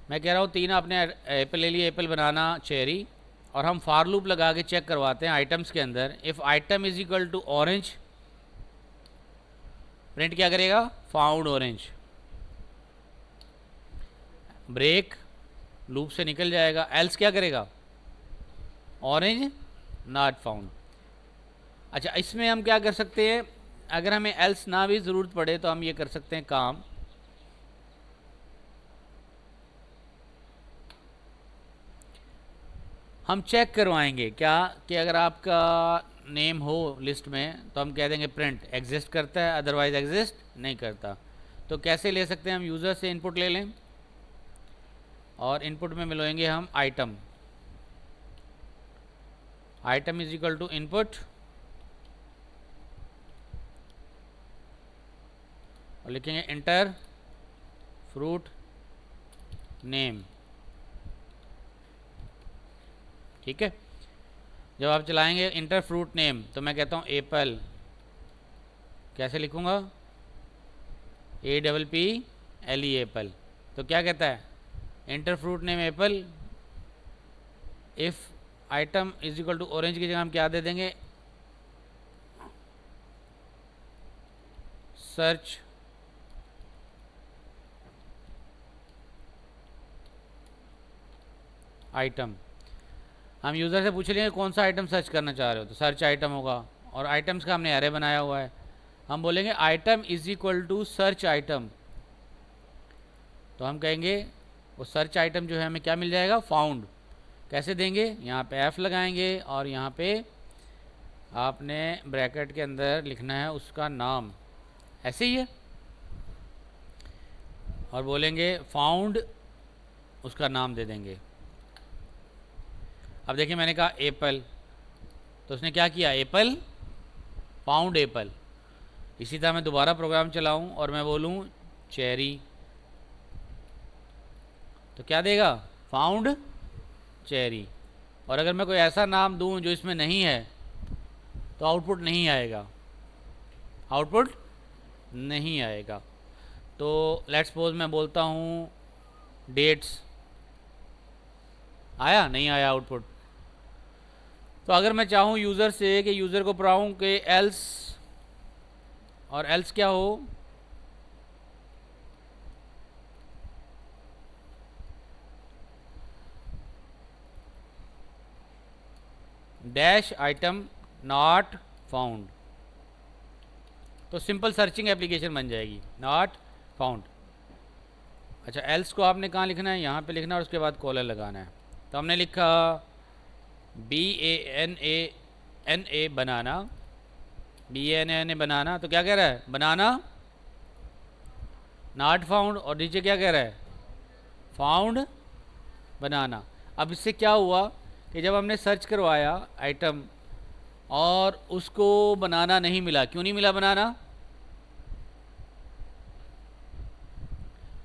मैं कह रहा हूँ 3 आपने एप्पल ले लिए, एप्पल, बनाना, चेरी, और हम फार लूप लगा के चेक करवाते हैं आइटम्स के अंदर। If item is equal to orange, print क्या करेगा? Found orange. ब्रेक, लूप से निकल जाएगा। एल्स क्या करेगा? Orange not found. अच्छा, इसमें हम क्या कर सकते हैं? अगर हमें एल्स ना भी ज़रूरत पड़े तो हम ये कर सकते हैं काम, हम चेक करवाएंगे क्या कि अगर आपका नेम हो लिस्ट में तो हम कह देंगे प्रिंट एग्जिस्ट करता है, अदरवाइज एग्जिस्ट नहीं करता। तो कैसे ले सकते हैं? हम यूज़र से इनपुट ले लें और इनपुट में मिलाएंगे हम item. Item is equal to input और लिखेंगे इंटर फ्रूट नेम। ठीक है, जब आप चलाएंगे इंटर फ्रूट नेम तो मैं कहता हूँ एप्पल, कैसे लिखूँगा? APPLE apple. तो क्या कहता है? Enter fruit name apple. If item is equal to orange की जगह हम क्या दे देंगे? Search item. हम यूज़र से पूछ लेंगे कौन सा आइटम सर्च करना चाह रहे हो, तो सर्च आइटम होगा। और आइटम्स का हमने एरे बनाया हुआ है, हम बोलेंगे item is equal to search item. तो हम कहेंगे वो सर्च आइटम जो है हमें क्या मिल जाएगा? फाउंड। कैसे देंगे? यहाँ पे एफ लगाएंगे और यहाँ पे आपने ब्रैकेट के अंदर लिखना है उसका नाम, ऐसे ही है, और बोलेंगे फाउंड, उसका नाम दे देंगे। अब देखिए मैंने कहा एप्पल, तो उसने क्या किया? Apple found Apple. इसी तरह मैं दोबारा प्रोग्राम चलाऊं और मैं बोलूं चेरी, तो क्या देगा? Found cherry. और अगर मैं कोई ऐसा नाम दूं जो इसमें नहीं है तो आउटपुट नहीं आएगा, आउटपुट नहीं आएगा। तो लेट्स सपोज मैं बोलता हूँ डेट्स, आया? नहीं आया आउटपुट। तो अगर मैं चाहूँ यूज़र से कि यूज़र को पढ़ाऊँ कि एल्स, और एल्स क्या हो? डैश आइटम नॉट फाउंड, तो सिंपल सर्चिंग एप्लीकेशन बन जाएगी, नॉट फाउंड। अच्छा, एल्स को आपने कहाँ लिखना है? यहाँ पे लिखना है और उसके बाद कॉलर लगाना है। तो हमने लिखा BANANA बनाना, BANANA बनाना, तो क्या कह रहा है? बनाना नॉट फाउंड, और नीचे क्या कह रहा है? फाउंड बनाना। अब इससे क्या हुआ कि जब हमने सर्च करवाया आइटम और उसको बनाना नहीं मिला। क्यों नहीं मिला बनाना?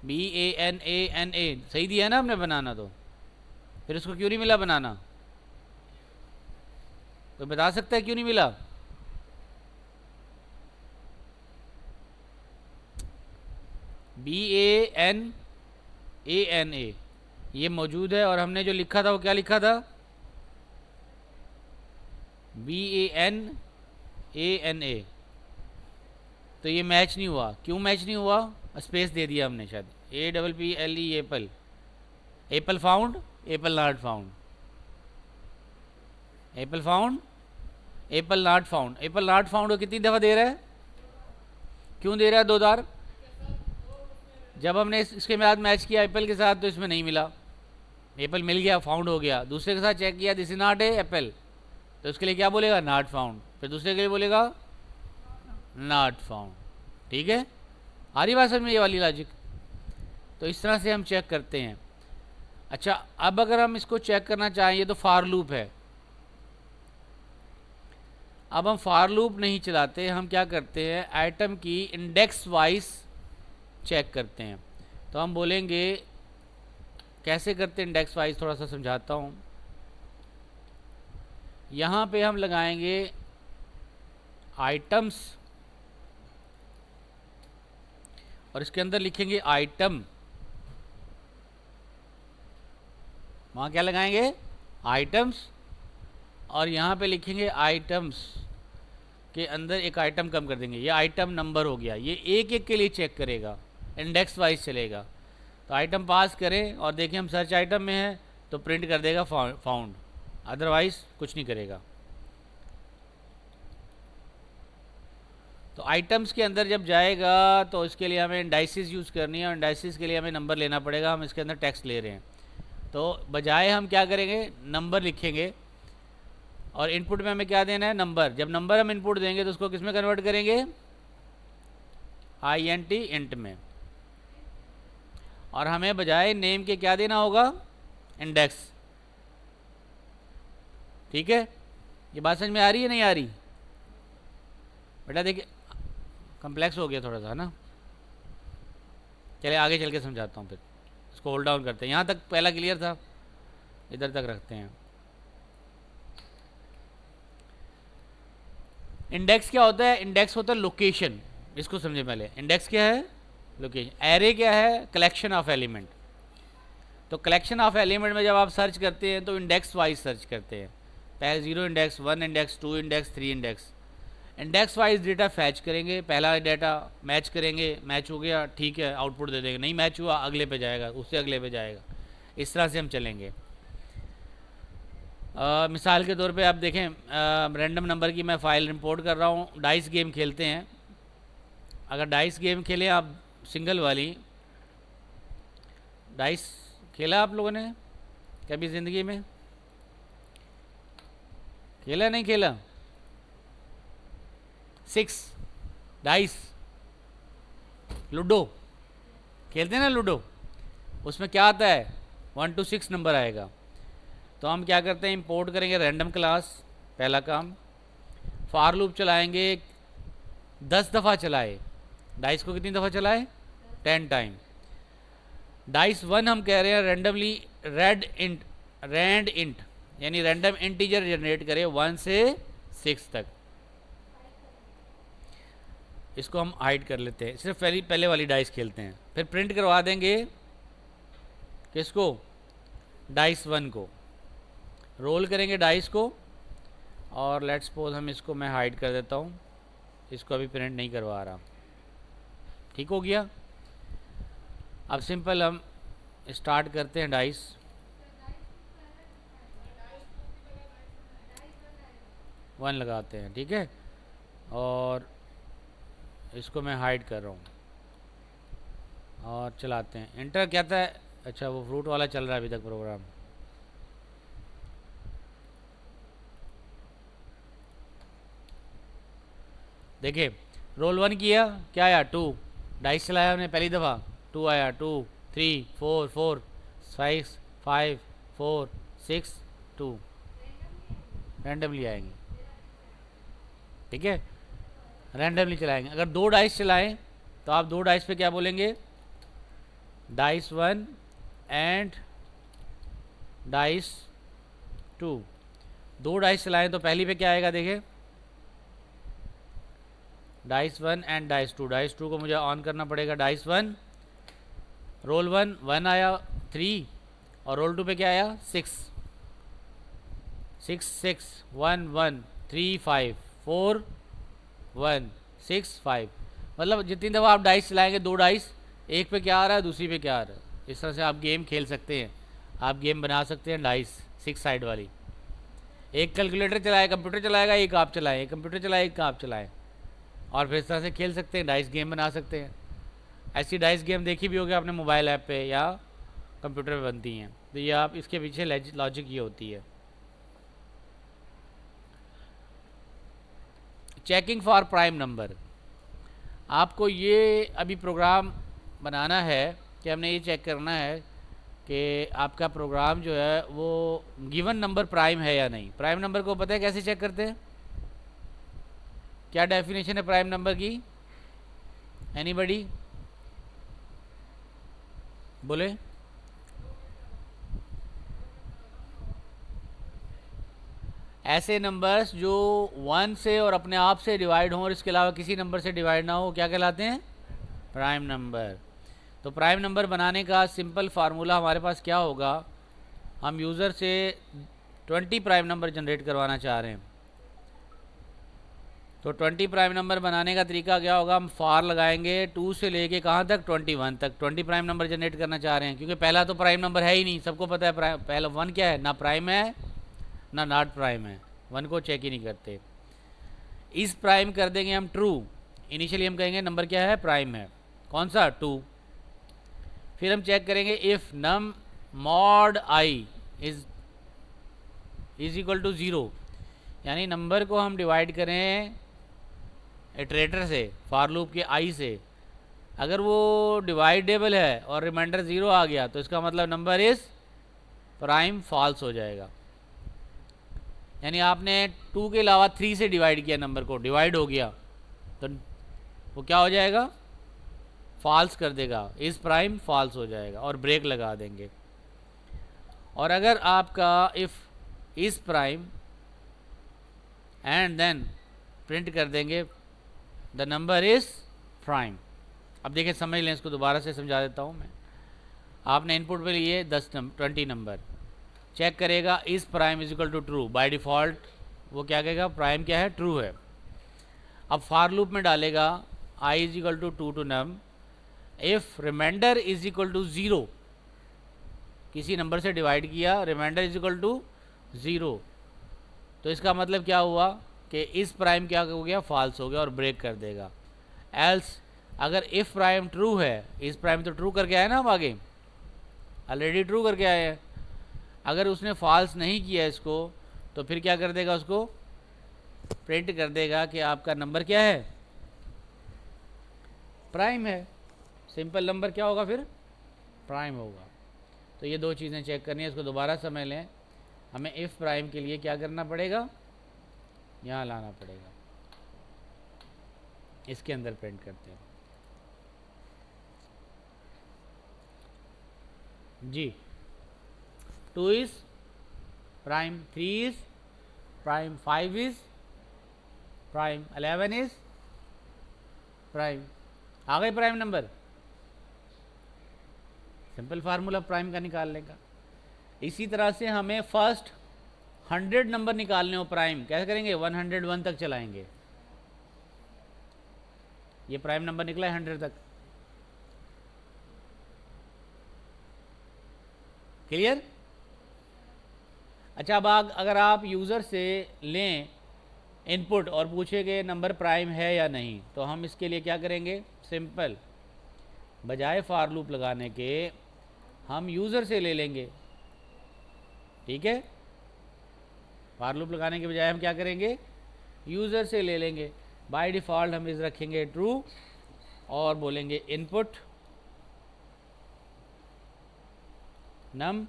BANANA सही दिया है ना हमने बनाना, तो फिर उसको क्यों नहीं मिला बनाना? तो बता सकता है क्यों नहीं मिला? BANANA ये मौजूद है और हमने जो लिखा था वो क्या लिखा था? BANANA। तो ये मैच नहीं हुआ। क्यों मैच नहीं हुआ? स्पेस दे दिया हमने शायद। APPLE Apple, Apple found, Apple not found, Apple found, Apple not found. Apple not found को कितनी दफ़ा दे रहा है? क्यों दे रहा है 2 बार? जब हमने इसके बाद मैच किया एप्पल के साथ तो इसमें नहीं मिला, एप्पल मिल गया, फाउंड हो गया। दूसरे के साथ चेक किया, this is not a Apple, तो उसके लिए क्या बोलेगा? Not found. फिर दूसरे के लिए बोलेगा नॉट फाउंड। ठीक है, आ रही बात समझ में ये वाली लॉजिक? तो इस तरह से हम चेक करते हैं। अच्छा, अब अगर हम इसको चेक करना चाहें, ये तो फार लूप है, अब हम फार लूप नहीं चलाते, हम क्या करते हैं? आइटम की इंडेक्स वाइज चेक करते हैं। तो हम बोलेंगे कैसे करते हैं इंडेक्स वाइज, थोड़ा सा समझाता हूँ। यहाँ पे हम लगाएंगे आइटम्स और इसके अंदर लिखेंगे आइटम वहाँ क्या लगाएंगे, आइटम्स, और यहाँ पे लिखेंगे आइटम्स के अंदर एक आइटम कम कर देंगे, ये आइटम नंबर हो गया, ये एक एक के लिए चेक करेगा, इंडेक्स वाइज चलेगा। तो आइटम पास करें और देखें हम सर्च आइटम में हैं तो प्रिंट कर देगा फाउंड, अदरवाइज कुछ नहीं करेगा। तो आइटम्स के अंदर जब जाएगा तो इसके लिए हमें इंडाइसिस यूज़ करनी है, और इंडाइसिस के लिए हमें नंबर लेना पड़ेगा, हम इसके अंदर टेक्स्ट ले रहे हैं। तो बजाय हम क्या करेंगे, नंबर लिखेंगे, और इनपुट में हमें क्या देना है, नंबर। जब नंबर हम इनपुट देंगे तो उसको किस में कन्वर्ट करेंगे, INT इंट में, और हमें बजाय नेम के क्या देना होगा, इंडेक्स। ठीक है, ये बात समझ में आ रही है नहीं आ रही बेटा? देखिए कॉम्प्लेक्स हो गया थोड़ा सा ना, चलिए आगे चल के समझाता हूँ, फिर इसको होल्ड डाउन करते हैं। यहाँ तक पहला क्लियर था, इधर तक रखते हैं। इंडेक्स क्या होता है, इंडेक्स होता है लोकेशन, इसको समझे पहले। इंडेक्स क्या है, लोकेशन। एरे क्या है, कलेक्शन ऑफ एलिमेंट। तो कलेक्शन ऑफ एलिमेंट में जब आप सर्च करते हैं तो इंडेक्स वाइज सर्च करते हैं, पहले 0 index, 1 index, 2 index, 3 index. Index wise data fetch करेंगे, पहला डेटा मैच करेंगे, मैच हो गया ठीक है आउटपुट दे देंगे, नहीं मैच हुआ अगले पे जाएगा, उससे अगले पे जाएगा, इस तरह से हम चलेंगे। मिसाल के तौर पे आप देखें, रैंडम नंबर की मैं फ़ाइल इंपोर्ट कर रहा हूँ, डाइस गेम खेलते हैं। अगर डाइस गेम खेलें आप, सिंगल वाली डाइस खेला आप लोगों ने कभी ज़िंदगी में? खेला नहीं खेला? 6 डाइस, लूडो खेलते हैं ना, लूडो, उसमें क्या आता है, 1 to 6 नंबर आएगा। तो हम क्या करते हैं, इंपोर्ट करेंगे रैंडम क्लास, पहला काम। फॉर लूप चलाएंगे, 10 दफ़ा चलाए, डाइस को कितनी दफ़ा चलाए, 10 टाइम। डाइस 1 हम कह रहे हैं रैंडमली रैंड इंट, यानी रैंडम इंटीजर जनरेट करे 1 से 6 तक। इसको हम हाइड कर लेते हैं, सिर्फ पहले वाली डाइस खेलते हैं, फिर प्रिंट करवा देंगे किसको, डाइस 1 को। रोल करेंगे डाइस को, और लेट्स सपोज हम इसको मैं हाइड कर देता हूँ, इसको अभी प्रिंट नहीं करवा रहा। ठीक हो गया। अब सिंपल हम स्टार्ट करते हैं डाइस। वन लगाते हैं, ठीक है, और इसको मैं हाइड कर रहा हूँ और चलाते हैं। इंटर क्या था, अच्छा वो फ्रूट वाला चल रहा है अभी तक प्रोग्राम। देखिए रोल 1 किया, क्या आया, 2। डाइस चलाया हमने पहली दफ़ा, 2 आया, 2 3 4 4 5 5 4 6 2, रैंडमली आएंगे। ठीक है, रैंडमली चलाएंगे। अगर 2 डाइस चलाएं तो आप 2 डाइस पे क्या बोलेंगे, डाइस 1 एंड डाइस 2। 2 डाइस चलाएं तो पहली पे क्या आएगा, देखें, डाइस 1 एंड डाइस 2। डाइस 2 को मुझे ऑन करना पड़ेगा, डाइस 1, रोल 1 1 आया 3, और रोल 2 पे क्या आया 6 6 6 1 1 3 5 4 1 6 5। मतलब जितनी दफ़ा आप डाइस चलाएंगे, 2 डाइस, एक पे क्या आ रहा है दूसरी पे क्या आ रहा है, इस तरह से आप गेम खेल सकते हैं। आप गेम बना सकते हैं डाइस 6 साइड वाली। एक कैलकुलेटर चलाए, कंप्यूटर चलाएगा, एक आप चलाएं, एक कंप्यूटर चलाए, एक आप चलाएं, और फिर इस तरह से खेल सकते हैं, डाइस गेम बना सकते हैं। ऐसी डाइस गेम देखी भी होगी आपने मोबाइल ऐप पे या कंप्यूटर पे बनती हैं। तो ये आप, इसके पीछे लॉजिक ये होती है। चेकिंग फॉर प्राइम नंबर, आपको ये अभी प्रोग्राम बनाना है कि हमने ये चेक करना है कि आपका प्रोग्राम जो है वो गिवन नंबर प्राइम है या नहीं। प्राइम नंबर को पता है कैसे चेक करते हैं, क्या डेफिनेशन है प्राइम नंबर की, एनीबडी बोले? ऐसे नंबर्स जो 1 से और अपने आप से डिवाइड हों और इसके अलावा किसी नंबर से डिवाइड ना हो, क्या कहलाते हैं, प्राइम नंबर। तो प्राइम नंबर बनाने का सिंपल फार्मूला हमारे पास क्या होगा, हम यूज़र से 20 प्राइम नंबर जनरेट करवाना चाह रहे हैं। तो 20 प्राइम नंबर बनाने का तरीका क्या होगा, हम फार लगाएंगे 2 से लेके कहाँ तक 21 तक 20 प्राइम नंबर जनरेट करना चाह रहे हैं, क्योंकि पहला तो प्राइम नंबर है ही नहीं, सबको पता है पहला 1 क्या है, ना प्राइम है ना नॉट प्राइम है, 1 को चेक ही नहीं करते। इस प्राइम कर देंगे हम ट्रू, इनिशियली हम कहेंगे नंबर क्या है, प्राइम है, कौन सा 2। फिर हम चेक करेंगे if num mod i is equal to 0, यानी नंबर को हम डिवाइड करें इटरेटर से, फॉर लूप के आई से, अगर वो डिवाइडेबल है और रिमाइंडर 0 आ गया तो इसका मतलब नंबर इज़ प्राइम फॉल्स हो जाएगा। यानी आपने 2 के अलावा 3 से डिवाइड किया, नंबर को डिवाइड हो गया तो वो क्या हो जाएगा, फॉल्स कर देगा, इस प्राइम फॉल्स हो जाएगा और ब्रेक लगा देंगे। और अगर आपका इफ़ इस प्राइम एंड देन प्रिंट कर देंगे द नंबर इज़ प्राइम। अब देखिए समझ लें, इसको दोबारा से समझा देता हूँ मैं। आपने इनपुट में लिए 20 नंबर, चेक करेगा is prime is equal to true, by default वो क्या कहेगा, प्राइम क्या है, ट्रू है। अब फॉर लूप में डालेगा i is equal to 2 to num, if remainder is equal to 0, किसी नंबर से डिवाइड किया, रिमाइंडर इज इक्वल टू 0, तो इसका मतलब क्या हुआ कि इस प्राइम क्या हो गया, फॉल्स हो गया और ब्रेक कर देगा। एल्स अगर इफ़ प्राइम ट्रू है, इस प्राइम तो ट्रू करके आए ना, हम आगे ऑलरेडी ट्रू करके आए हैं, अगर उसने फॉल्स नहीं किया इसको तो फिर क्या कर देगा, उसको प्रिंट कर देगा कि आपका नंबर क्या है, प्राइम है। सिंपल नंबर क्या होगा फिर, प्राइम होगा। तो ये दो चीज़ें चेक करनी है, इसको दोबारा समझ लें। हमें इफ़ प्राइम के लिए क्या करना पड़ेगा, यहाँ लाना पड़ेगा, इसके अंदर प्रिंट करते हैं जी। 2 is prime, 3 is prime, 5 is prime, 11 is prime. आ गए prime number, simple formula prime का निकालने का। इसी तरह से हमें फर्स्ट 100 नंबर निकालने हो प्राइम, कैसे करेंगे, 101 तक चलाएंगे। ये प्राइम नंबर निकला है 100 तक, क्लियर। अच्छा, अब अगर आप यूज़र से लें इनपुट और पूछे कि नंबर प्राइम है या नहीं, तो हम इसके लिए क्या करेंगे, सिंपल, बजाय फॉर लूप लगाने के हम यूज़र से ले लेंगे, ठीक है। फॉर लूप लगाने के बजाय हम क्या करेंगे, यूज़र से ले लेंगे। बाय डिफ़ॉल्ट हम इस रखेंगे ट्रू और बोलेंगे input num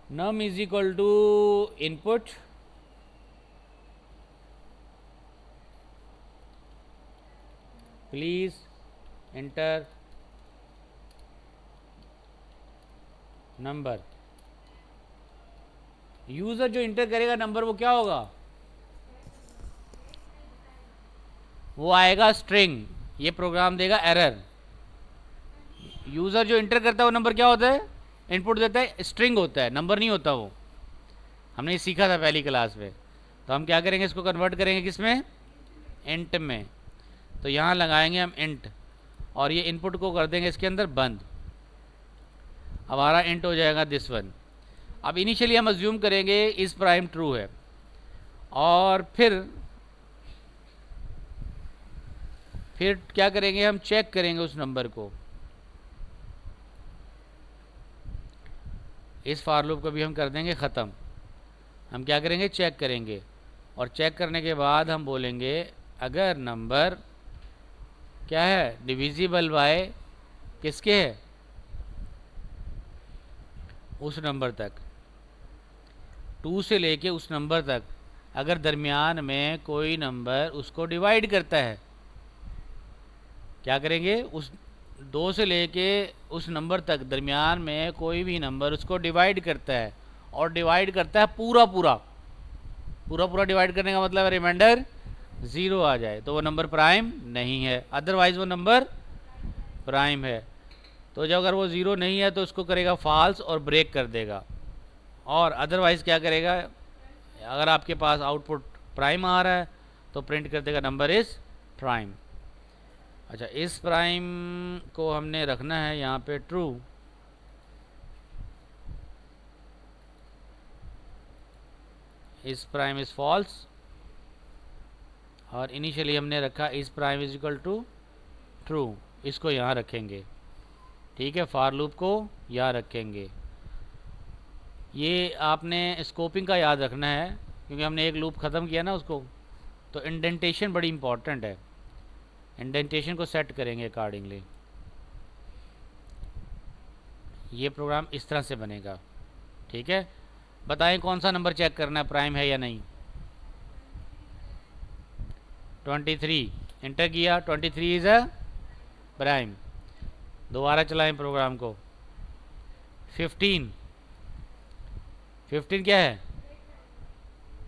num is equal to input please enter number. User जो इंटर करेगा नंबर, वो क्या होगा, वो आएगा स्ट्रिंग, ये प्रोग्राम देगा एरर। यूज़र जो इंटर करता है वो नंबर क्या होता है, इनपुट देता है, स्ट्रिंग होता है, नंबर नहीं होता वो, हमने ये सीखा था पहली क्लास में। तो हम क्या करेंगे, इसको कन्वर्ट करेंगे किस में, इंट में। तो यहाँ लगाएंगे हम इंट और ये इनपुट को कर देंगे इसके अंदर बंद, हमारा इंट हो जाएगा दिस वन। अब इनिशियली हम अज्यूम करेंगे इस प्राइम ट्रू है और फिर क्या करेंगे, हम चेक करेंगे उस नंबर को। इस फॉर लूप को भी हम कर देंगे ख़त्म। हम क्या करेंगे, चेक करेंगे और चेक करने के बाद हम बोलेंगे अगर नंबर क्या है, डिविजिबल बाय किसके है, उस नंबर तक, 2 से लेके उस नंबर तक, अगर दरमियान में कोई नंबर उसको डिवाइड करता है, क्या करेंगे, उस 2 से लेके उस नंबर तक दरमियान में कोई भी नंबर उसको डिवाइड करता है और डिवाइड करता है पूरा पूरा डिवाइड करने का मतलब रिमाइंडर ज़ीरो आ जाए तो वो नंबर प्राइम नहीं है, अदरवाइज़ वो नंबर प्राइम है। तो जब अगर वो ज़ीरो नहीं है तो उसको करेगा फॉल्स और ब्रेक कर देगा, और अदरवाइज़ क्या करेगा, अगर आपके पास आउटपुट प्राइम आ रहा है तो प्रिंट कर देगा नंबर इज़ प्राइम। अच्छा, इस प्राइम को हमने रखना है यहाँ पे true, is prime is false, और इनिशियली हमने रखा is prime is equal to true, इसको यहाँ रखेंगे। ठीक है, फॉर लूप को यहाँ रखेंगे। ये आपने स्कोपिंग का याद रखना है क्योंकि हमने एक लूप ख़त्म किया ना उसको, तो इंडेंटेशन बड़ी इंपॉर्टेंट है, इंडेंटेशन को सेट करेंगे अकॉर्डिंगली। ये प्रोग्राम इस तरह से बनेगा। ठीक है, बताएं कौन सा नंबर चेक करना है, प्राइम है या नहीं। 23 इंटर किया, 23 इज़ अ प्राइम। दोबारा चलाएं प्रोग्राम को। 15 क्या है,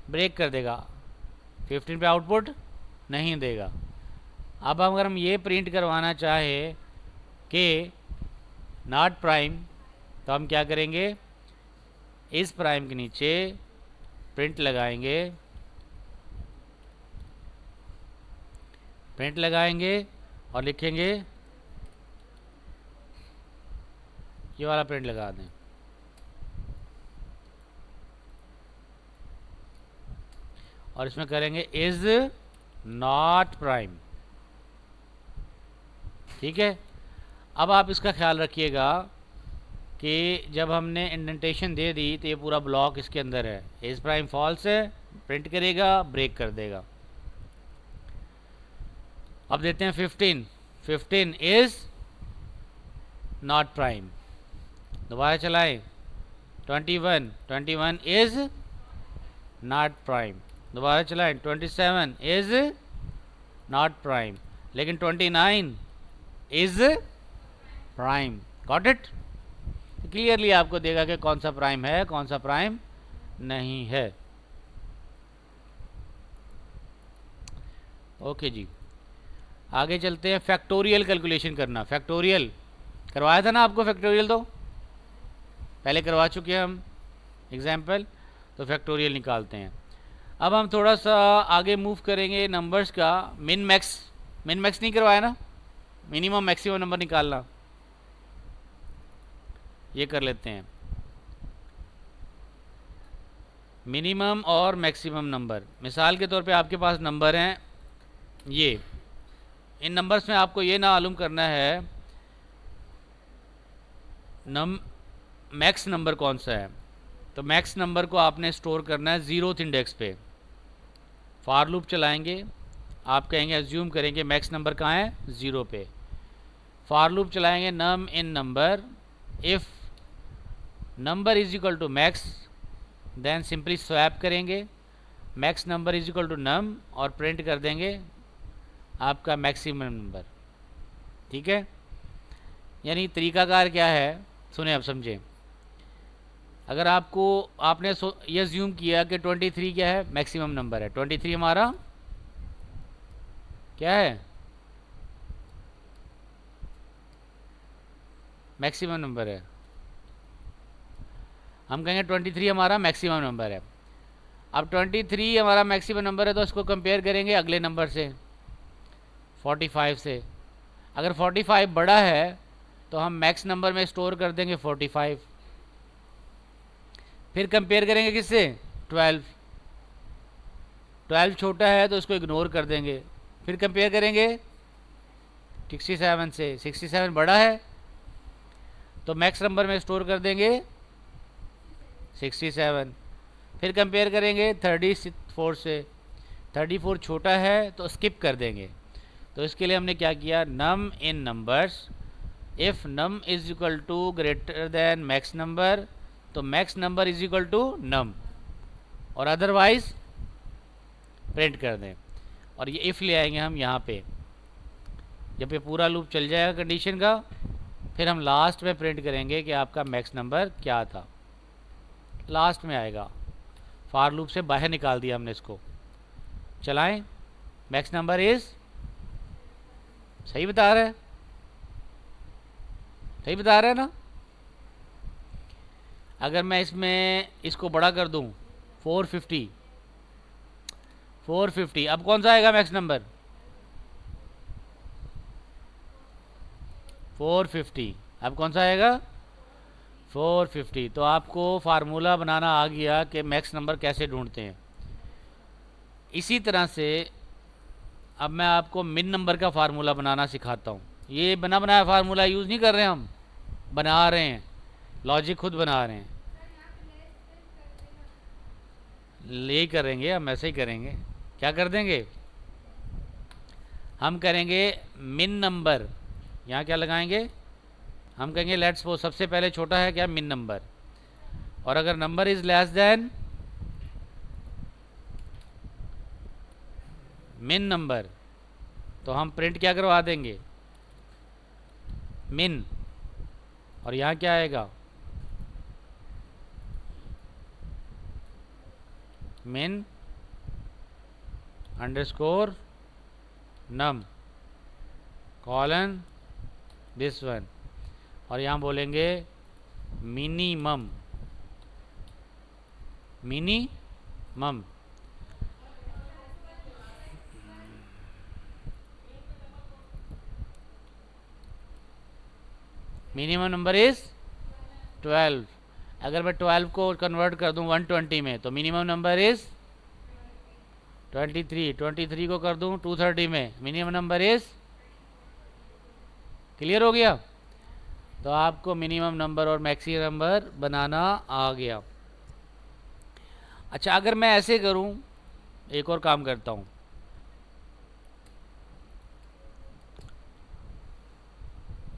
ब्रेक कर देगा, 15 पे आउटपुट नहीं देगा। अब अगर हम ये प्रिंट करवाना चाहे कि नॉट प्राइम, तो हम क्या करेंगे, इस प्राइम के नीचे प्रिंट लगाएंगे, और लिखेंगे, ये वाला प्रिंट लगा दें, और इसमें करेंगे इज नॉट प्राइम। ठीक है, अब आप इसका ख्याल रखिएगा कि जब हमने इंडेंटेशन दे दी तो ये पूरा ब्लॉक इसके अंदर है, इज प्राइम फॉल्स है, प्रिंट करेगा, ब्रेक कर देगा। अब देते हैं 15 इज नॉट प्राइम। दोबारा चलाएं, 21 इज नॉट प्राइम। दोबारा चलाएं, 27 इज नॉट प्राइम, लेकिन 29 is prime. Got it? Clearly आपको देगा कि कौन सा प्राइम है, कौन सा प्राइम नहीं है। ओके जी, आगे चलते हैं। फैक्टोरियल कैलकुलेशन करना, फैक्टोरियल करवाया था ना आपको, फैक्टोरियल तो पहले करवा चुके हैं हम एग्जाम्पल, तो फैक्टोरियल निकालते हैं। अब हम थोड़ा सा आगे मूव करेंगे नंबर्स का। मिन मैक्स नहीं करवाया ना, मिनिमम मैक्सिमम नंबर निकालना, ये कर लेते हैं। मिनिमम और मैक्सिमम नंबर, मिसाल के तौर पे आपके पास नंबर हैं ये, इन नंबर्स में आपको ये ना मालूम करना है मैक्स नंबर कौन सा है। तो मैक्स नंबर को आपने स्टोर करना है 0th इंडेक्स पे। फॉर लूप चलाएंगे, आप कहेंगे अज्यूम करेंगे मैक्स नंबर कहाँ है, 0 पे। फॉर लूप चलाएंगे num in number, if number is equal to max, then simply swap करेंगे max number is equal to num, और प्रिंट कर देंगे आपका मैक्सिमम नंबर। ठीक है, यानी तरीकाकार क्या है, सुने अब समझें। अगर आपने ये अज्यूम किया कि 23 क्या है, मैक्सिमम नंबर है, 23 हमारा क्या है, मैक्सिमम नंबर है। हम कहेंगे 23 हमारा मैक्सिमम नंबर है। अब 23 हमारा मैक्सिमम नंबर है तो इसको कंपेयर करेंगे अगले नंबर से, 45 से। अगर 45 बड़ा है तो हम मैक्स नंबर में स्टोर कर देंगे 45, फिर कंपेयर करेंगे किससे, 12 छोटा है तो इसको इग्नोर कर देंगे, फिर कंपेयर करेंगे 67 से, 67 बड़ा है तो मैक्स नंबर में स्टोर कर देंगे 67, फिर कंपेयर करेंगे 34 से, 34 छोटा है तो स्किप कर देंगे। तो इसके लिए हमने क्या किया, num in numbers, if num is equal to greater than max number, तो max number is equal to num, और अदरवाइज प्रिंट कर दें। और ये इफ़ ले आएंगे हम यहाँ पे, जब ये पूरा लूप चल जाएगा कंडीशन का, फिर हम लास्ट में प्रिंट करेंगे कि आपका मैक्स नंबर क्या था, लास्ट में आएगा। फॉर लूप से बाहर निकाल दिया हमने इसको। चलाएं, मैक्स नंबर इज, सही बता रहा है, सही बता रहा है ना। अगर मैं इसमें इसको बड़ा कर दूं 450, 450, अब कौन सा आएगा मैक्स नंबर? 450, अब कौन सा आएगा? 450। तो आपको फार्मूला बनाना आ गया कि मैक्स नंबर कैसे ढूंढते हैं। इसी तरह से अब मैं आपको मिन नंबर का फार्मूला बनाना सिखाता हूँ। ये बना बनाया फार्मूला यूज़ नहीं कर रहे, हम बना रहे हैं, लॉजिक खुद बना रहे हैं। यही करेंगे हम, ऐसे ही करेंगे। क्या कर देंगे हम? करेंगे मिन नंबर, यहाँ क्या लगाएंगे हम? कहेंगे लेट्स सपोज सबसे पहले छोटा है क्या? मिन नंबर। और अगर नंबर इज लेस देन मिन नंबर तो हम प्रिंट क्या करवा देंगे? मिन। और यहाँ क्या आएगा? Min underscore num colon this one. और यहाँ बोलेंगे minimum, minimum. Minimum number is 12। अगर मैं 12 को कन्वर्ट कर दूं 120 में तो मिनिमम नंबर इज 23। 23 को कर दूं 230 में, मिनिमम नंबर इज, क्लियर हो गया? तो आपको मिनिमम नंबर और मैक्सिमम नंबर बनाना आ गया। अच्छा, अगर मैं ऐसे करूं, एक और काम करता हूं,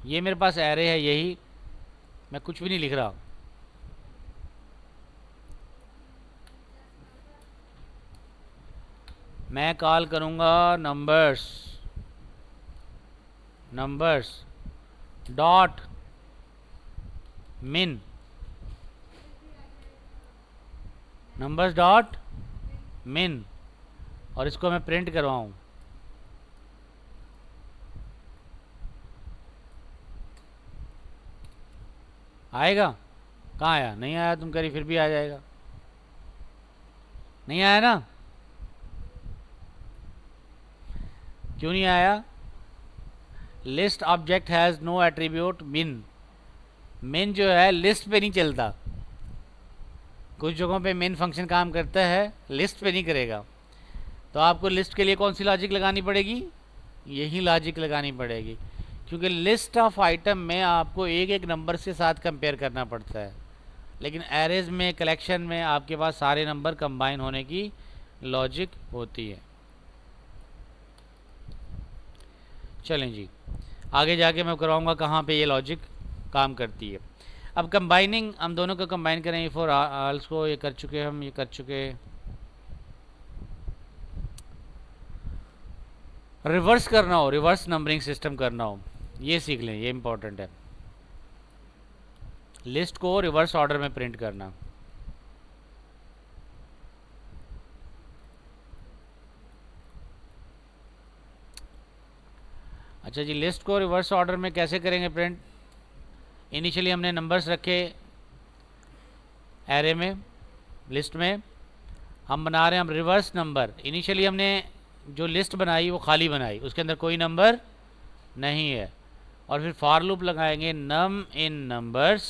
ये मेरे पास एरे है, यही मैं कुछ भी नहीं लिख रहा, मैं कॉल करूंगा नंबर्स, नंबर्स डॉट मिन, नंबर्स डॉट मिन, और इसको मैं प्रिंट करवाऊं। आएगा? कहाँ आया? नहीं आया, तुम करी फिर भी आ जाएगा। नहीं आया ना? क्यों नहीं आया? List object has no attribute min. Min जो है लिस्ट पे नहीं चलता, कुछ जगहों पे मेन फंक्शन काम करता है, लिस्ट पे नहीं करेगा। तो आपको लिस्ट के लिए कौन सी लॉजिक लगानी पड़ेगी? यही लॉजिक लगानी पड़ेगी, क्योंकि लिस्ट ऑफ आइटम में आपको एक एक नंबर से साथ कंपेयर करना पड़ता है, लेकिन एरेज में, कलेक्शन में आपके पास सारे नंबर कंबाइन होने की लॉजिक होती है। चलें जी, आगे जाके मैं करवाऊँगा कहाँ पे ये लॉजिक काम करती है। अब कंबाइनिंग, हम दोनों को कंबाइन करें, फॉर ऑल्स को ये कर चुके, हम ये कर चुके। रिवर्स करना हो, रिवर्स नंबरिंग सिस्टम करना हो, ये सीख लें, ये इंपॉर्टेंट है। लिस्ट को रिवर्स ऑर्डर में प्रिंट करना। अच्छा जी, लिस्ट को रिवर्स ऑर्डर में कैसे करेंगे प्रिंट? इनिशियली हमने नंबर्स रखे एरे में, लिस्ट में हम बना रहे हैं हम रिवर्स नंबर। इनिशियली हमने जो लिस्ट बनाई वो खाली बनाई, उसके अंदर कोई नंबर नहीं है, और फिर फॉर लूप लगाएंगे नम इन नंबर्स।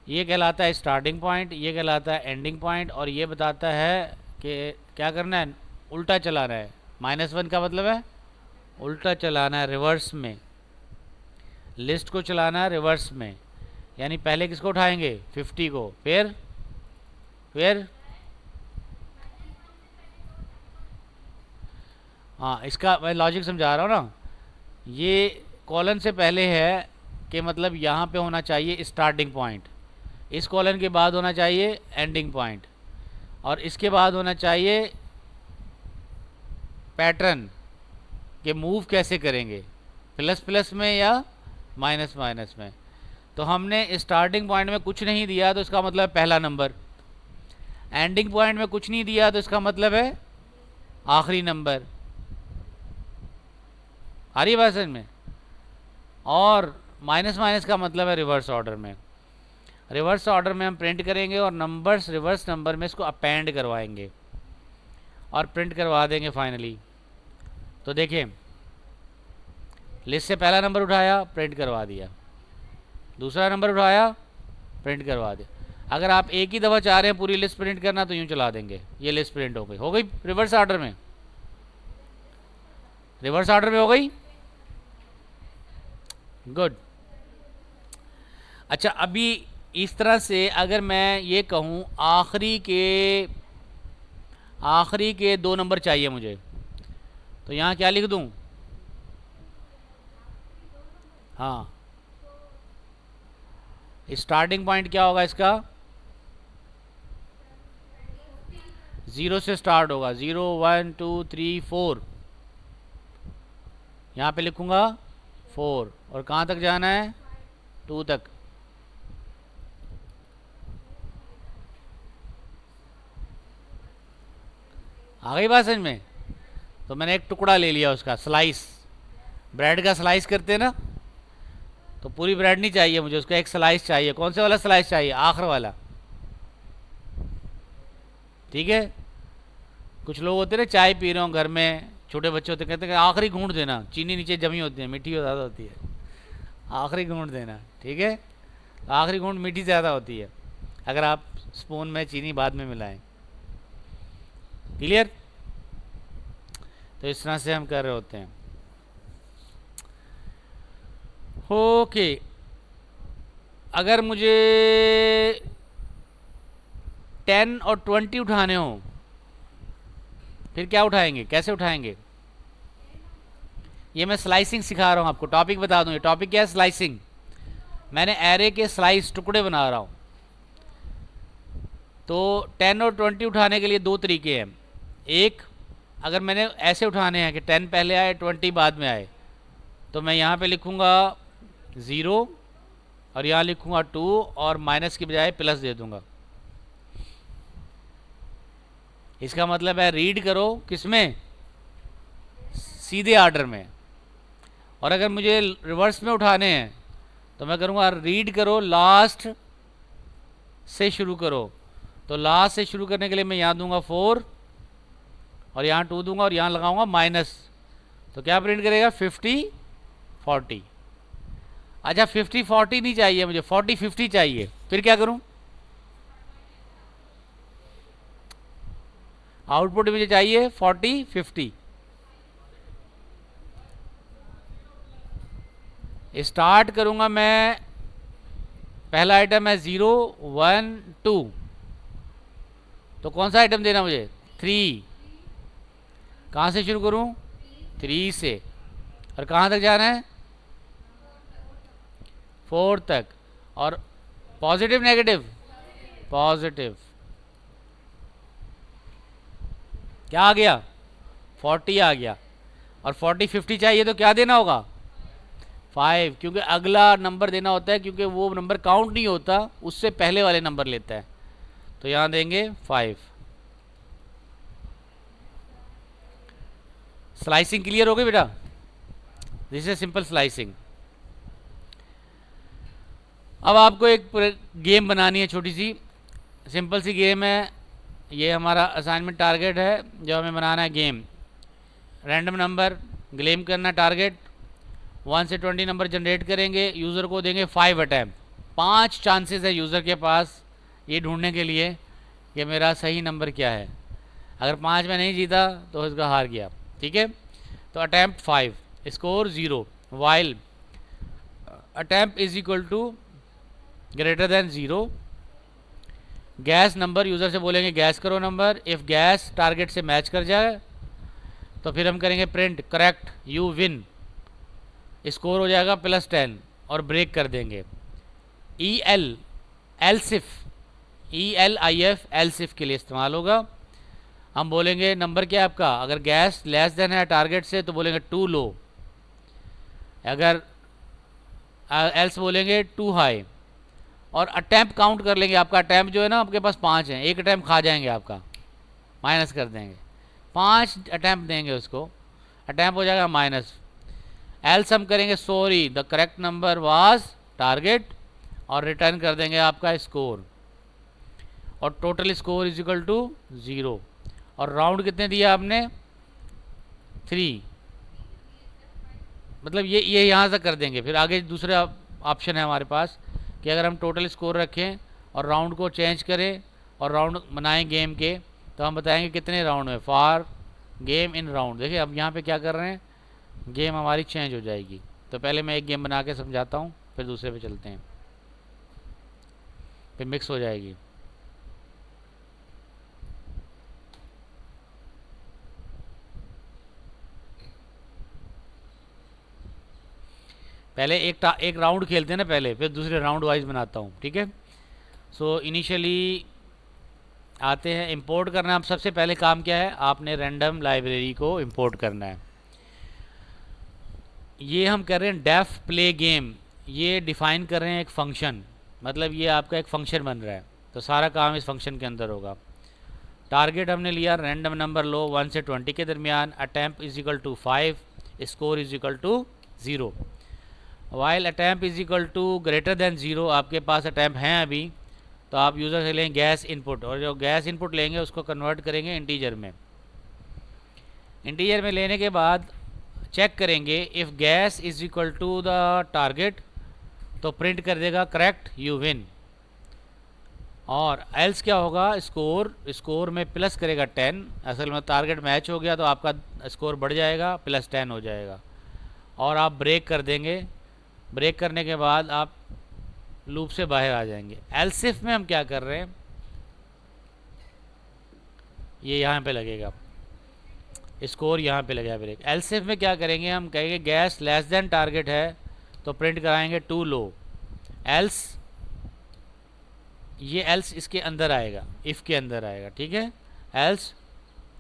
ये कहलाता है स्टार्टिंग पॉइंट, ये कहलाता है एंडिंग पॉइंट, और ये बताता है कि क्या करना है, उल्टा चलाना है। -1 का मतलब है उल्टा चलाना है, रिवर्स में। लिस्ट को चलाना है रिवर्स में, यानी पहले किसको उठाएंगे? 50 को, फिर हाँ, इसका मैं लॉजिक समझा रहा हूँ ना। ये कॉलन से पहले है कि मतलब यहाँ पे होना चाहिए स्टार्टिंग पॉइंट, इस कॉलन के बाद होना चाहिए एंडिंग पॉइंट, और इसके बाद होना चाहिए पैटर्न कि मूव कैसे करेंगे, प्लस प्लस में या माइनस माइनस में। तो हमने स्टार्टिंग पॉइंट में कुछ नहीं दिया तो इसका मतलब है पहला नंबर, एंडिंग पॉइंट में कुछ नहीं दिया तो इसका मतलब है आखिरी नंबर। आ रही है बात समझ में? और माइनस माइनस का मतलब है रिवर्स ऑर्डर में। रिवर्स ऑर्डर में हम प्रिंट करेंगे और नंबर्स रिवर्स नंबर में इसको अपेंड करवाएंगे और प्रिंट करवा देंगे फाइनली। तो देखें, लिस्ट से पहला नंबर उठाया, प्रिंट करवा दिया, दूसरा नंबर उठाया, प्रिंट करवा दिया। अगर आप एक ही दफ़ा चाह रहे हैं पूरी लिस्ट प्रिंट करना तो यूँ चला देंगे, ये लिस्ट प्रिंट हो गई रिवर्स ऑर्डर में। रिवर्स ऑर्डर में हो गई, गुड। अच्छा, अभी इस तरह से अगर मैं ये कहूँ आखिरी के 2 नंबर चाहिए मुझे, तो यहाँ क्या लिख दूँ? हाँ, स्टार्टिंग पॉइंट क्या होगा इसका? 0 से स्टार्ट होगा, 0 1 2 3 4। यहाँ पे लिखूँगा 4 और कहाँ तक जाना है? 2 तक। आ गई बात समझ में? तो मैंने एक टुकड़ा ले लिया उसका, स्लाइस, ब्रेड का स्लाइस करते हैं ना, तो पूरी ब्रेड नहीं चाहिए मुझे, उसका एक स्लाइस चाहिए। कौन से वाला स्लाइस चाहिए? आखिर वाला, ठीक है। कुछ लोग होते हैं ना, चाय पी रहे हो घर में, छोटे बच्चे होते, कहते हैं आखिरी घूंट देना, चीनी नीचे जमी होती है, मीठी ज़्यादा होती है, आखिरी घूंट देना, ठीक है। आखिरी घूंट मीठी ज़्यादा होती है अगर आप स्पून में चीनी बाद में मिलाएं। क्लियर? तो इस तरह से हम कर रहे होते हैं। ओके, अगर मुझे 10 और 20 उठाने हो फिर क्या उठाएंगे, कैसे उठाएंगे? ये मैं स्लाइसिंग सिखा रहा हूँ आपको, टॉपिक बता दूँ। ये टॉपिक क्या है? स्लाइसिंग। मैंने एरे के स्लाइस टुकड़े बना रहा हूँ। तो 10 और 20 उठाने के लिए 2 तरीके हैं। एक, अगर मैंने ऐसे उठाने हैं कि 10 पहले आए 20 बाद में आए, तो मैं यहाँ पे लिखूँगा 0 और यहाँ लिखूँगा 2 और माइनस की बजाय प्लस दे दूँगा। इसका मतलब है रीड करो किसमें? सीधे ऑर्डर में। और अगर मुझे रिवर्स में उठाने हैं तो मैं करूँगा रीड करो लास्ट से शुरू करो। तो लास्ट से शुरू करने के लिए मैं यहाँ दूंगा 4 और यहाँ 2 दूंगा और यहाँ लगाऊंगा माइनस। तो क्या प्रिंट करेगा? 50 40। अच्छा, 50 40 नहीं चाहिए मुझे, 40 50 चाहिए। फिर क्या करूँ? आउटपुट मुझे चाहिए 40 50। स्टार्ट करूंगा मैं, पहला आइटम है 0 1 2, तो कौन सा आइटम देना मुझे? 3। कहाँ से शुरू करूं? 3 से। और कहाँ तक जाना है? 4 तक। और पॉजिटिव नेगेटिव? पॉजिटिव। क्या आ गया? 40 आ गया। और 40 50 चाहिए तो क्या देना होगा? 5, क्योंकि अगला नंबर देना होता है, क्योंकि वो नंबर काउंट नहीं होता, उससे पहले वाले नंबर लेता है। तो यहाँ देंगे 5। स्लाइसिंग क्लियर हो गई बेटा? This is simple slicing. अब आपको एक गेम बनानी है, छोटी सी सिंपल सी गेम है। ये हमारा असाइनमेंट टारगेट है जो हमें बनाना है। गेम रैंडम नंबर क्लेम करना, टारगेट 1 से 20 नंबर जनरेट करेंगे, यूज़र को देंगे 5 अटैम्प्ट। 5 चांसेस है यूज़र के पास ये ढूंढने के लिए कि मेरा सही नंबर क्या है। अगर 5 में नहीं जीता तो इसका हार गया, ठीक है। तो attempt 5, score 0, while attempt is equal to greater than 0। Guess number, user से बोलेंगे गैस करो नंबर। इफ़ गैस टारगेट से मैच कर जाए तो फिर हम करेंगे print correct you win, score हो जाएगा +10 और ब्रेक कर देंगे। EL एलसिफ, ELIF एलसिफ के लिए इस्तेमाल होगा। हम बोलेंगे नंबर क्या है आपका, अगर गैस लेस देन है टारगेट से तो बोलेंगे 2 लो, अगर एल्स बोलेंगे 2 हाई। और अटैम्प्ट काउंट कर लेंगे, आपका अटैम्प्ट जो है ना आपके पास 5 हैं, एक अटैम्प्ट खा जाएंगे आपका, माइनस कर देंगे। 5 अटैम्प्ट देंगे उसको, अटैम्प्ट हो जाएगा माइनस। एल्स हम करेंगे sorry the correct number was target, और रिटर्न कर देंगे आपका स्कोर, और total score is equal to 0। और राउंड कितने दिया आपने? 3, मतलब ये यहाँ से कर देंगे। फिर आगे दूसरे ऑप्शन है हमारे पास कि अगर हम टोटल स्कोर रखें और राउंड को चेंज करें और राउंड बनाएं गेम के, तो हम बताएंगे कितने राउंड में, फॉर गेम इन राउंड। देखिए अब यहाँ पे क्या कर रहे हैं, गेम हमारी चेंज हो जाएगी। तो पहले मैं एक गेम बना के समझाता हूँ, फिर दूसरे पे चलते हैं, फिर मिक्स हो जाएगी। पहले एक राउंड खेलते हैं ना पहले, फिर दूसरे राउंड वाइज बनाता हूँ, ठीक है। सो इनिशियली आते हैं, इंपोर्ट करना। अब सबसे पहले काम क्या है, आपने रैंडम लाइब्रेरी को इंपोर्ट करना है। ये हम कर रहे हैं डेफ प्ले गेम, ये डिफाइन कर रहे हैं एक फंक्शन, मतलब ये आपका एक फंक्शन बन रहा है, तो सारा काम इस फंक्शन के अंदर होगा। टारगेट हमने लिया रैंडम नंबर लो 1 से 20 के दरमियान, attempt is equal to 5, score is equal to 0। While attempt is equal to greater than 0, आपके पास अटैम्प्ट हैं अभी, तो आप यूज़र से लेंगे गैस इनपुट, और जो गैस इनपुट लेंगे उसको कन्वर्ट करेंगे इंटीजर में। इंटीजर में लेने के बाद चेक करेंगे if guess is equal to the target, तो प्रिंट कर देगा करेक्ट यू विन। और एल्स क्या होगा, स्कोर में प्लस करेगा 10, असल में टारगेट मैच हो गया तो आपका स्कोर बढ़ जाएगा, +10 हो जाएगा। और आप ब्रेक कर देंगे, ब्रेक करने के बाद आप लूप से बाहर आ जाएंगे। एल्स इफ में हम क्या कर रहे हैं, ये यहाँ पे लगेगा स्कोर, यहाँ पे लगेगा ब्रेक। एल्स इफ में क्या करेंगे, हम कहेंगे गैस लेस देन टारगेट है, तो प्रिंट कराएंगे टू लो। एल्स, ये एल्स इसके अंदर आएगा, इफ़ के अंदर आएगा, ठीक है। एल्स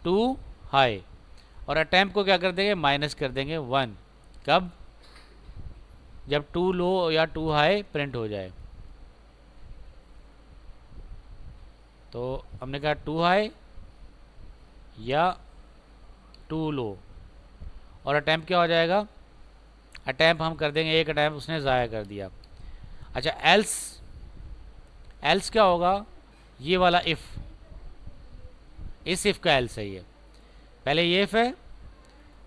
टू हाई, और अटैम्प्ट को क्या कर देंगे, माइनस कर देंगे 1। कब, जब टू लो या टू हाई प्रिंट हो जाए। तो हमने कहा टू हाई या टू लो, और अटैम्प्ट क्या हो जाएगा, अटैम्प्ट हम कर देंगे 1 अटैम्प्ट उसने ज़ाया कर दिया। अच्छा एल्स, एल्स क्या होगा, ये वाला इफ़, इस इफ़ का एल्स है ये, पहले ये इफ़ है,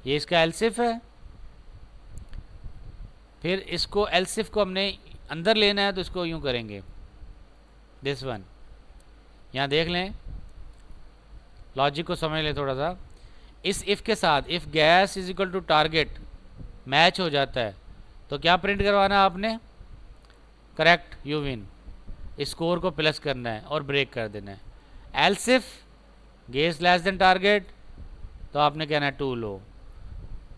ये इसका एल्स इफ़ है, फिर इसको एल्स इफ़ को हमने अंदर लेना है, तो इसको यूँ करेंगे दिस वन। यहाँ देख लें, लॉजिक को समझ लें थोड़ा सा। इस इफ़ के साथ if guess is equal to target match हो जाता है, तो क्या प्रिंट करवाना है आपने, करेक्ट यू विन, स्कोर को प्लस करना है और ब्रेक कर देना है। Else if guess less than target, तो आपने कहना है टू लो।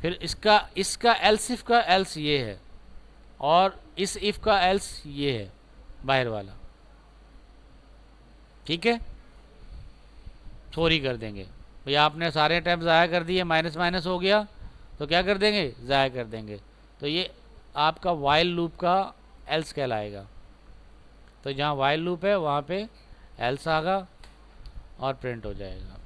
फिर इसका एल्स इफ का एल्स ये है, और इस इफ़ का एल्स ये है बाहर वाला, ठीक है। सॉरी कर देंगे भैया, आपने सारे टाइम ज़ाया कर दिए, माइनस माइनस हो गया, तो क्या कर देंगे, ज़ाया कर देंगे। तो ये आपका वाइल लूप का एल्स कहलाएगा। तो जहाँ वाइल लूप है वहाँ पे एल्स आगा और प्रिंट हो जाएगा।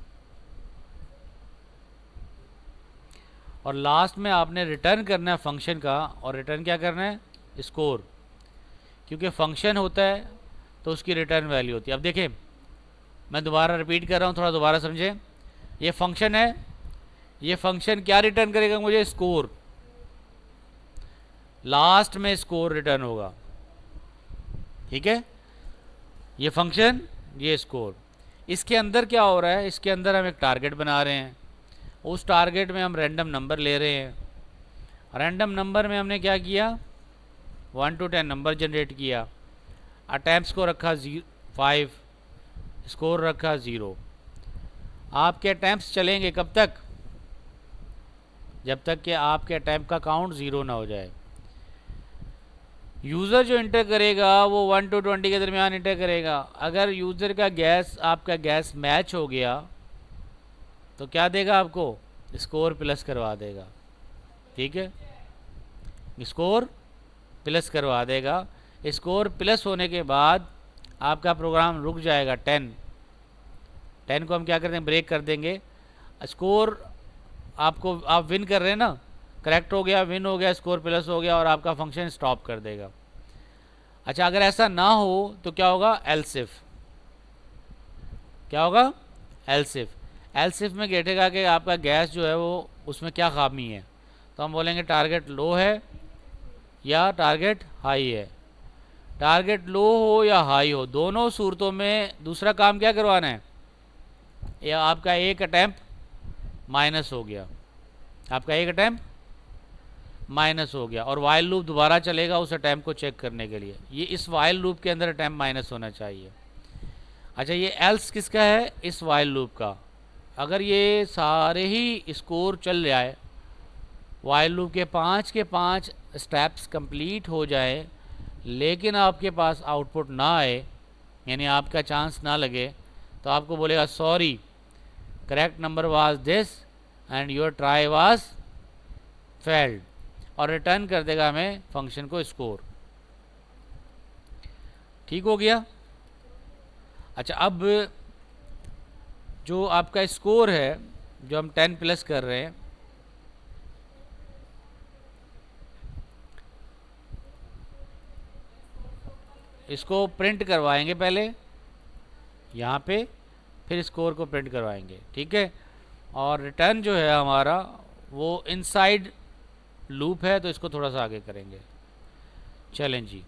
और लास्ट में आपने रिटर्न करना है फंक्शन का, और रिटर्न क्या करना है, स्कोर, क्योंकि फंक्शन होता है तो उसकी रिटर्न वैल्यू होती है। अब देखें, मैं दोबारा रिपीट कर रहा हूँ, थोड़ा दोबारा समझें। ये फंक्शन है, ये फंक्शन क्या रिटर्न करेगा मुझे, स्कोर, लास्ट में स्कोर रिटर्न होगा, ठीक है। ये फंक्शन, ये स्कोर, इसके अंदर क्या हो रहा है, इसके अंदर हम एक टारगेट बना रहे हैं, उस टारगेट में हम रैंडम नंबर ले रहे हैं। रैंडम नंबर में हमने क्या किया, 1 to 10 नंबर जनरेट किया, अटैम्प्ट्स को रखा 5, स्कोर रखा 0। आपके अटैम्प्ट्स चलेंगे कब तक, जब तक कि आपके अटैम्प्ट का काउंट 0 ना हो जाए। यूज़र जो इंटर करेगा वो 1 to 20 के दरमियान इंटर करेगा। अगर यूज़र का गैस, आपका गैस मैच हो गया, तो क्या देगा आपको, स्कोर प्लस करवा देगा, ठीक है। स्कोर प्लस करवा देगा। स्कोर प्लस होने के बाद आपका प्रोग्राम रुक जाएगा 10 को हम क्या करते हैं, ब्रेक कर देंगे। स्कोर आपको, आप विन कर रहे हैं ना, करेक्ट हो गया, विन हो गया, स्कोर प्लस हो गया और आपका फंक्शन स्टॉप कर देगा। अच्छा, अगर ऐसा ना हो तो क्या होगा, एल्स इफ। क्या होगा, एल्स इफ। एल्स इफ में देखेगा कि आपका गैस जो है वो उसमें क्या खामी है, तो हम बोलेंगे टारगेट लो है या टारगेट हाई है। टारगेट लो हो या हाई हो, दोनों सूरतों में दूसरा काम क्या करवाना है, या आपका एक अटैम्प्ट माइनस हो गया, आपका एक अटैम्प्ट माइनस हो गया, और वाइल लूप दोबारा चलेगा उस अटैम्प्ट को चेक करने के लिए। ये इस वाइल लूप के अंदर अटैम्प्ट माइनस होना चाहिए। अच्छा, ये एल्स किसका है, इस वाइल लूप का। अगर ये सारे ही स्कोर चल जाए, वाइल लूप के 5 स्टेप्स कंप्लीट हो जाए, लेकिन आपके पास आउटपुट ना आए, यानी आपका चांस ना लगे, तो आपको बोलेगा sorry, correct number was this and your try was failed, और रिटर्न कर देगा हमें फंक्शन को स्कोर। ठीक हो गया। अच्छा, अब जो आपका स्कोर है, जो हम 10 प्लस कर रहे हैं, इसको प्रिंट करवाएंगे पहले यहाँ पे, फिर स्कोर को प्रिंट करवाएंगे, ठीक है। और रिटर्न जो है हमारा वो इनसाइड लूप है, तो इसको थोड़ा सा आगे करेंगे। चलें जी,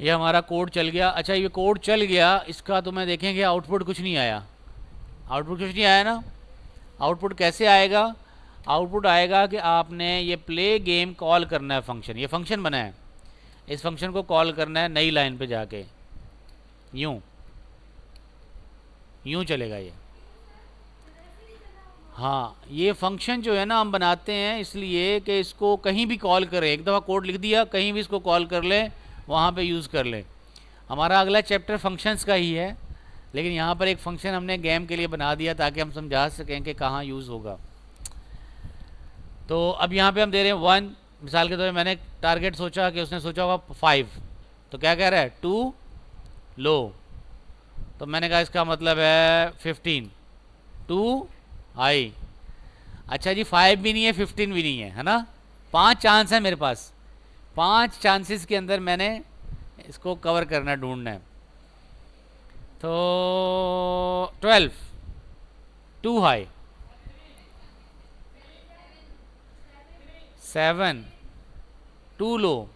ये हमारा कोड चल गया। अच्छा, ये कोड चल गया, इसका तो मैं देखेंगे आउटपुट कुछ नहीं आया, आउटपुट कुछ नहीं आया ना। आउटपुट कैसे आएगा, आउटपुट आएगा कि आपने ये प्ले गेम कॉल करना है फंक्शन, ये फंक्शन बना है, इस फंक्शन को कॉल करना है नई लाइन पे जाके, यूं यूं चलेगा ये। हाँ, ये फंक्शन जो है ना हम बनाते हैं इसलिए कि इसको कहीं भी कॉल करें, एक दफ़ा कोड लिख दिया, कहीं भी इसको कॉल कर लें, वहाँ पे यूज़ कर लें। हमारा अगला चैप्टर फंक्शंस का ही है, लेकिन यहाँ पर एक फंक्शन हमने गेम के लिए बना दिया ताकि हम समझा सकें कि कहाँ यूज़ होगा। तो अब यहाँ पे हम दे रहे हैं 1, मिसाल के तौर पर मैंने टारगेट सोचा कि उसने सोचा होगा 5, तो क्या कह रहा है 2 लो, तो मैंने कहा इसका मतलब है 15, 2 हाई। अच्छा जी, 5 भी नहीं है, 15 भी नहीं है ना, 5 चांस है मेरे पास, 5 चांसेस के अंदर मैंने इसको कवर करना, ढूंढना है। तो 12 2 high, 7 2 low,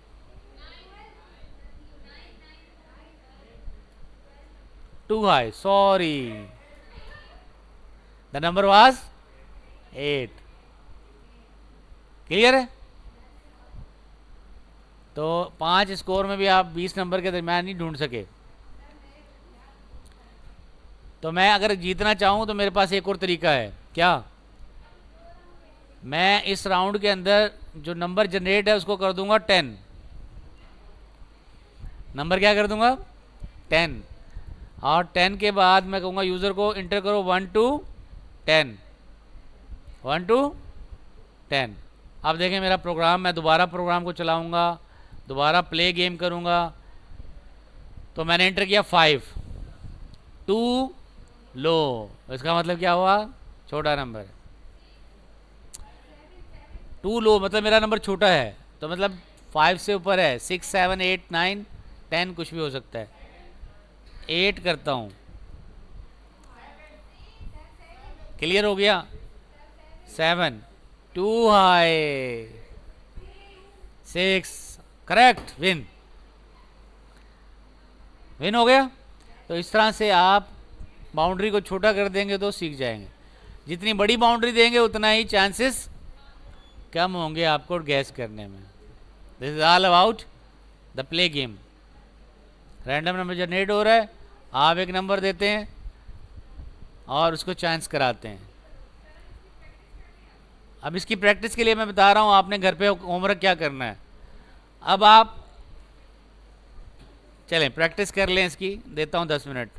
2 high, sorry the number was 8। Clear है। तो 5 स्कोर में भी आप 20 नंबर के दरमियान नहीं ढूंढ सके। तो मैं अगर जीतना चाहूँ तो मेरे पास एक और तरीका है, क्या, मैं इस राउंड के अंदर जो नंबर जनरेट है उसको कर दूंगा 10, नंबर क्या कर दूंगा 10, और 10 के बाद मैं कहूँगा यूज़र को इंटर करो 1 to 10, 1 to 10। अब देखें मेरा प्रोग्राम, मैं दोबारा प्रोग्राम को चलाऊँगा, दोबारा प्ले गेम करूँगा, तो मैंने इंटर किया 5, 2 लो, इसका मतलब क्या हुआ, छोटा नंबर, 2 लो मतलब मेरा नंबर छोटा है, तो मतलब 5 से ऊपर है, 6 7 8 9 10 कुछ भी हो सकता है। 8 करता हूँ, क्लियर हो गया। 7 2 हाई, 6 करेक्ट, विन, विन हो गया। तो इस तरह से आप बाउंड्री को छोटा कर देंगे तो सीख जाएंगे। जितनी बड़ी बाउंड्री देंगे उतना ही चांसेस कम होंगे आपको गैस करने में। This is all about the play game. Random number generate हो रहा है, आप एक नंबर देते हैं और उसको चांस कराते हैं। अब इसकी प्रैक्टिस के लिए मैं बता रहा हूँ आपने घर पे होमवर्क क्या करना है। अब आप चलें प्रैक्टिस कर लें इसकी, देता हूँ 10 मिनट।